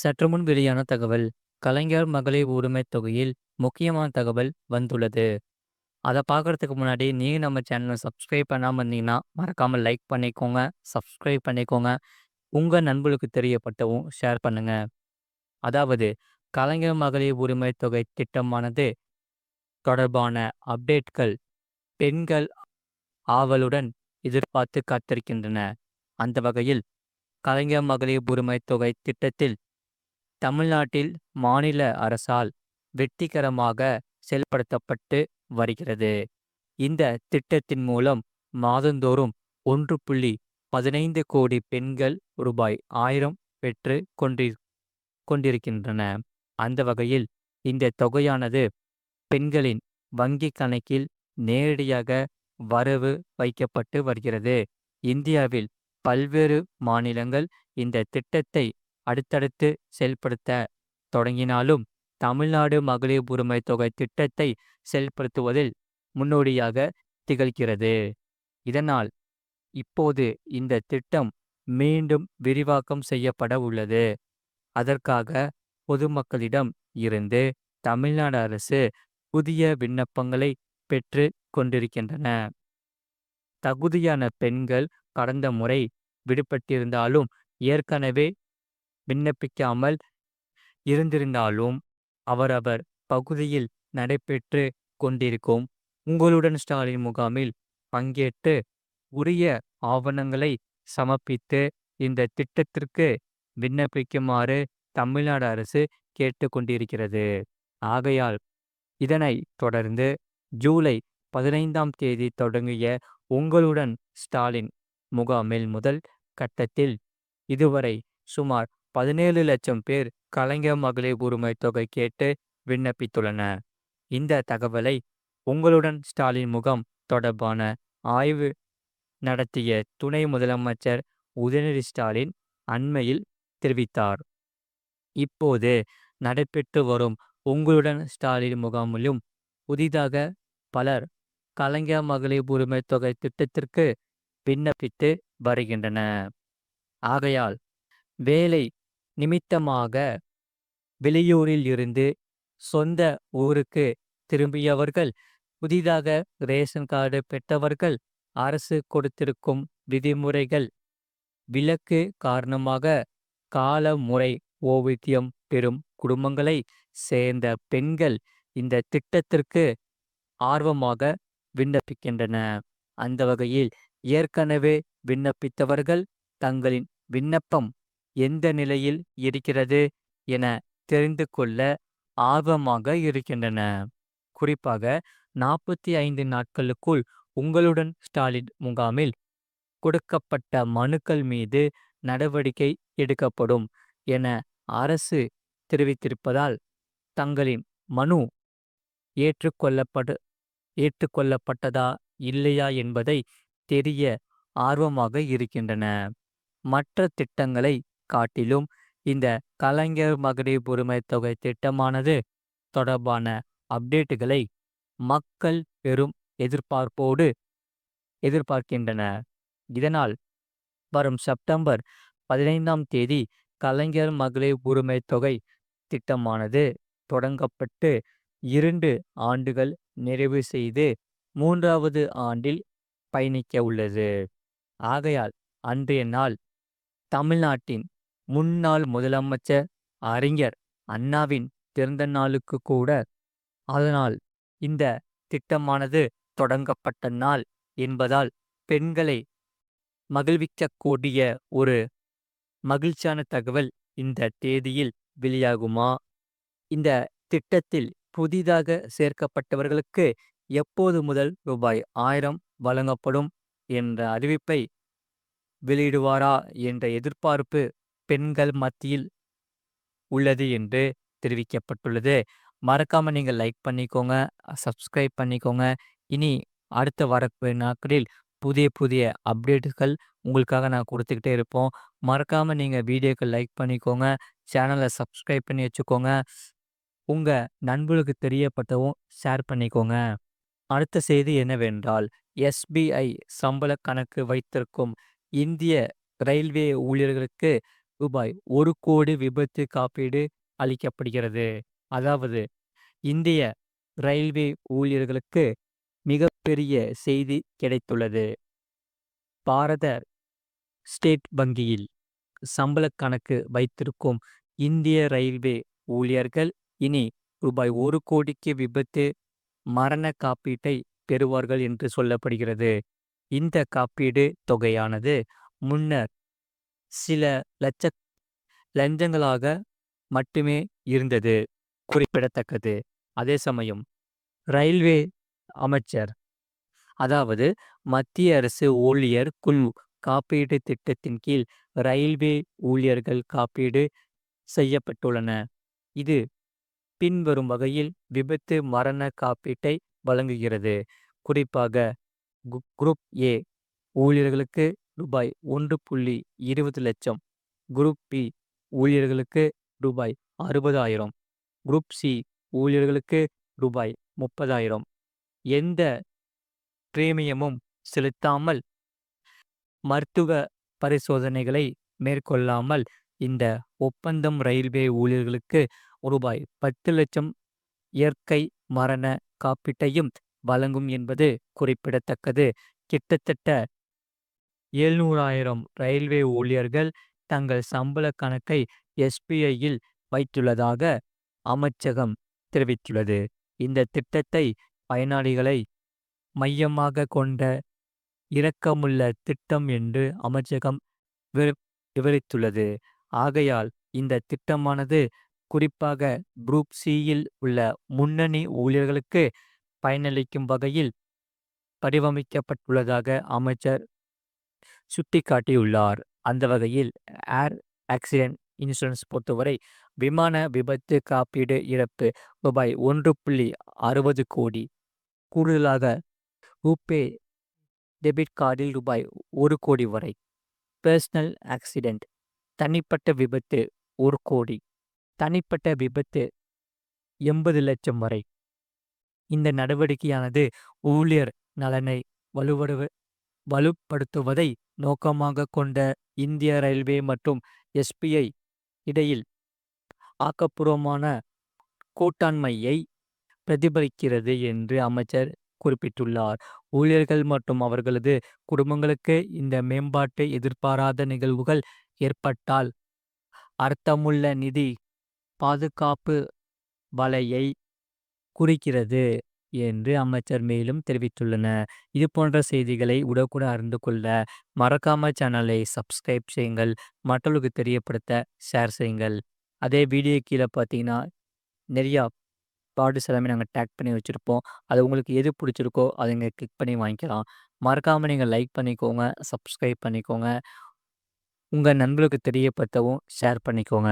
சற்றுமுன் வெளியான தகவல். கலைஞர் மகளிர் உரிமைத் தொகையில் முக்கியமான தகவல் வந்துள்ளது. அத பார்க்கறதுக்கு முன்னாடி நீங்க நம்ம சேனல சப்ஸ்கிரைப் பண்ணாம இருந்தீங்கன்னா, மறக்காம லைக் பண்ணிக்கோங்க, சப்ஸ்கிரைப் பண்ணிக்கோங்க. உங்க நண்பர்களுக்கு தெரியப்படுத்தவும் ஷேர் பண்ணுங்க. அதாவது கலைஞர் மகளிர் உரிமைத் தொகை திட்டமானது தொடர்பான அப்டேட்கள் பெண்கள் ஆவலுடன் எதிர்பார்த்து காத்திருக்கின்றன. அந்த வகையில் கலைஞர் மகளிர் உரிமைத் தொகை திட்டத்தில் தமிழ்நாட்டில் மாநில அரசால் வெற்றிகரமாக செயல்படுத்தப்பட்டு வருகிறது. இந்த திட்டத்தின் மூலம் மாதந்தோறும் 1.15 கோடி பெண்கள் ரூபாய் 1000 பெற்று கொண்டிருக்கின்றன. அந்த வகையில் இந்த தொகையானது பெண்களின் வங்கி கணக்கில் நேரடியாக வரவு வைக்கப்பட்டு வருகிறது. இந்தியாவில் பல்வேறு மாநிலங்கள் இந்த திட்டத்தை அடுத்தடுத்து செயல்படுத்த தொடங்கினாலும், தமிழ்நாடு மகளிர் உரிமை தொகை திட்டத்தை செயல்படுத்துவதில் முன்னோடியாக திகழ்கிறது. இதனால் இப்போது இந்த திட்டம் மீண்டும் விரிவாக்கம் செய்யப்பட உள்ளது. அதற்காக பொதுமக்களிடம் இருந்து தமிழ்நாடு அரசு புதிய விண்ணப்பங்களை பெற்று கொண்டிருக்கின்றன. தகுதியான பெண்கள் கடந்த முறை விடுபட்டிருந்தாலும், ஏற்கனவே விண்ணப்பிக்காமல் இருந்திருந்தாலும், அவரவர் பகுதியில் நடைபெற்று கொண்டிருக்கும் உங்களுடன் ஸ்டாலின் முகாமில் பங்கேற்று உரிய ஆவணங்களை சமர்ப்பித்து இந்த திட்டத்திற்கு விண்ணப்பிக்குமாறு தமிழ்நாடு அரசு கேட்டுக்கொண்டிருக்கிறது. ஆகையால் இதனைத் தொடர்ந்து ஜூலை 15ஆம் தேதி தொடங்கிய உங்களுடன் ஸ்டாலின் முகாமில் முதல் கட்டத்தில் இதுவரை சுமார் 17 லட்சம் பேர் கலைஞர் மகளிர் உரிமை தொகை கேட்டு விண்ணப்பித்துள்ளனர். இந்த தகவலை உங்களுடன் ஸ்டாலின் முகாம் தொடர்பான ஆய்வு நடத்திய துணை முதலமைச்சர் உதயநிதி ஸ்டாலின் அண்மையில் தெரிவித்தார். இப்போது நடைபெற்று வரும் உங்களுடன் ஸ்டாலின் முகாமிலும் புதிதாக பலர் கலைஞர் மகளிர் உரிமை தொகை திட்டத்திற்கு விண்ணப்பித்து வருகின்றன. ஆகையால் வேலை நிமித்தமாக வெளியூரில் இருந்து சொந்த ஊருக்கு திரும்பியவர்கள், புதிதாக ரேஷன் கார்டு பெற்றவர்கள், அரசு கொடுத்திருக்கும் விதிமுறைகள் விலக்கு காரணமாக காலமுறை ஓய்வூதியம் பெறும் குடும்பங்களை சேர்ந்த பெண்கள் இந்த திட்டத்திற்கு ஆர்வமாக விண்ணப்பிக்கின்றன. அந்த வகையில் ஏற்கனவே விண்ணப்பித்தவர்கள் தங்களின் விண்ணப்பம் எந்த நிலையில் இருக்கிறது என தெரிந்து கொள்ள ஆர்வமாக இருக்கின்றன. குறிப்பாக 45 நாட்களுக்குள் உங்களுடன் ஸ்டாலின் முகாமில் கொடுக்கப்பட்ட மனுக்கள் மீது நடவடிக்கை எடுக்கப்படும் என அரசு தெரிவித்திருப்பதால், தங்களின் மனு ஏற்றுக்கொள்ளப்பட்டதா இல்லையா என்பதை தெரிய ஆர்வமாக இருக்கின்றன. மற்ற திட்டங்களை காட்டிலும் இந்த கலைஞர் மகளிர் உரிமை தொகை திட்டமானது தொடர்பான அப்டேட்டுகளை மக்கள் பெரும் எதிர்பார்ப்போடு எதிர்பார்க்கின்றனர். இதனால் வரும் செப்டம்பர் 15ஆம் தேதி கலைஞர் மகளிர் உரிமை தொகை திட்டமானது தொடங்கப்பட்டு 2 ஆண்டுகள் நிறைவு செய்து 3வது ஆண்டில் பயணிக்க உள்ளது. ஆகையால் அன்றைய நாள் தமிழ்நாட்டின் முன்னாள் முதலமைச்சர் அறிஞர் அண்ணாவின் பிறந்த நாளுக்கு கூட. அதனால் இந்த திட்டமானது தொடங்கப்பட்ட நாள் என்பதால் பெண்களை மகிழ்விக்கக்கூடிய ஒரு மகிழ்ச்சியான தகவல் இந்த தேதியில் வெளியாகுமா? இந்த திட்டத்தில் புதிதாக சேர்க்கப்பட்டவர்களுக்கு எப்போது முதல் ரூபாய் 1000 வழங்கப்படும் என்ற அறிவிப்பை வெளியிடுவாரா என்ற எதிர்பார்ப்பு பெண்கள் மத்தியில் உள்ளது என்று தெரிவிக்கப்பட்டுள்ளது. மறக்காம நீங்க லைக் பண்ணிக்கோங்க, சப்ஸ்கிரைப் பண்ணிக்கோங்க. இனி அடுத்த வரக்கூடிய நாட்களில் புதிய புதிய அப்டேட்டுகள் உங்களுக்காக நான் கொடுத்துக்கிட்டே இருப்போம். மறக்காம நீங்க வீடியோக்கு லைக் பண்ணிக்கோங்க, சேனலை சப்ஸ்கிரைப் பண்ணி வச்சுக்கோங்க. உங்க நண்பர்களுக்கு தெரியப்பட்டவும் ஷேர் பண்ணிக்கோங்க. அடுத்த செய்தி என்னவென்றால், எஸ்பிஐ சம்பள கணக்கு வைத்திருக்கும் இந்திய ரயில்வே ஊழியர்களுக்கு ரூபாய் 1,00,00,000 விபத்து காப்பீடு அளிக்கப்படுகிறது. அதாவது இந்திய ரயில்வே ஊழியர்களுக்கு மிகப்பெரிய செய்தி கிடைத்துள்ளது. பாரத ஸ்டேட் வங்கியில் சம்பள கணக்கு வைத்திருக்கும் இந்திய ரயில்வே ஊழியர்கள் இனி ரூபாய் 1,00,00,000 விபத்து மரண காப்பீட்டை பெறுவார்கள் என்று சொல்லப்படுகிறது. இந்த காப்பீடு தொகையானது முன்னர் சில லட்சங்களாக மட்டுமே இருந்தது குறிப்பிடத்தக்கது. அதே சமயம் ரயில்வே அமைச்சர் அதாவது மத்திய அரசு ஊழியர் குழு காப்பீடு திட்டத்தின் கீழ் ரயில்வே ஊழியர்கள் காப்பீடு செய்யப்பட்டுள்ளன. இது பின்வரும் வகையில் விபத்து மரண காப்பீட்டை வழங்குகிறது. குறிப்பாக குரூப் ஏ ஊழியர்களுக்கு ரூபாய் 1,20 லட்சம், குரூப் பி ஊழியர்களுக்கு ரூபாய் 60,000, குரூப் சி ஊழியர்களுக்கு ரூபாய் 30,000. எந்த பிரீமியமும் செலுத்தாமல் மருத்துவ பரிசோதனைகளை மேற்கொள்ளாமல் இந்த ஒப்பந்தம் ரயில்வே ஊழியர்களுக்கு ரூபாய் 10 லட்சம் இயற்கை மரண காப்பீட்டையும் வழங்கும் என்பது குறிப்பிடத்தக்கது. கிட்டத்தட்ட 700,000 ரயில்வே ஊழியர்கள் தங்கள் சம்பள கணக்கை எஸ்பிஐயில் வைத்துள்ளதாக அமைச்சகம் தெரிவித்துள்ளது. இந்த திட்டத்தை பயனாளிகளை மையமாக கொண்ட இரக்கமுள்ள திட்டம் என்று அமைச்சகம் விவரித்துள்ளது. ஆகையால் இந்த திட்டமானது குறிப்பாக குரூப் சியில் உள்ள முன்னணி ஊழியர்களுக்கு பயனளிக்கும் வகையில் வடிவமைக்கப்பட்டுள்ளதாக அமைச்சர் சுட்டிக்காட்டியுள்ளார். அந்த வகையில் ஏர் ஆக்சிடென்ட் இன்சூரன்ஸ் பொறுத்தவரை விமான விபத்து காப்பீடு இழப்பு ரூபாய் 1,60 கோடி, கூடுதலாக ரூபே டெபிட் கார்டில் ரூபாய் 1 கோடி வரை, பர்சனல் ஆக்சிடென்ட் தனிப்பட்ட விபத்து 1 கோடி, தனிப்பட்ட விபத்து 80 லட்சம் வரை. இந்த நடவடிக்கையானது ஊழியர் நலனை வலுப்படுத்துவதை நோக்கமாக கொண்ட இந்திய ரயில்வே மற்றும் எஸ்பிஐ இடையில் ஆக்கப்பூர்வமான கூட்டாண்மையை பிரதிபலிக்கிறது என்று அமைச்சர் குறிப்பிட்டுள்ளார். ஊழியர்கள் மற்றும் அவர்களது குடும்பங்களுக்கு இந்த மேம்பாட்டு எதிர்பாராத நிகழ்வுகள் ஏற்பட்டால் அர்த்தமுள்ள நிதி பாதுகாப்பு வலையை குறிக்கிறது என்று அமைச்சர் மேலும் தெரிவித்துள்ளனர். இது போன்ற செய்திகளை உடனுக்குடன் அறிந்து கொள்ள மறக்காம சேனலை சப்ஸ்கிரைப் செய்யுங்கள். மற்றவர்களுக்கு தெரியப்படுத்த ஷேர் செய்யுங்கள். அதே வீடியோ கீழே பார்த்தீங்கன்னா நிறையா ப்ராடக்ட்ஸ் எல்லாமே நாங்கள் டேக் பண்ணி வச்சுருப்போம். அது உங்களுக்கு எது பிடிச்சிருக்கோ அதை நீங்கள் கிளிக் பண்ணி வாங்கிக்கலாம். மறக்காமல் நீங்கள் லைக் பண்ணிக்கோங்க, சப்ஸ்கிரைப் பண்ணிக்கோங்க. உங்கள் நண்பர்களுக்கு தெரியப்படுத்தவும் ஷேர் பண்ணிக்கோங்க.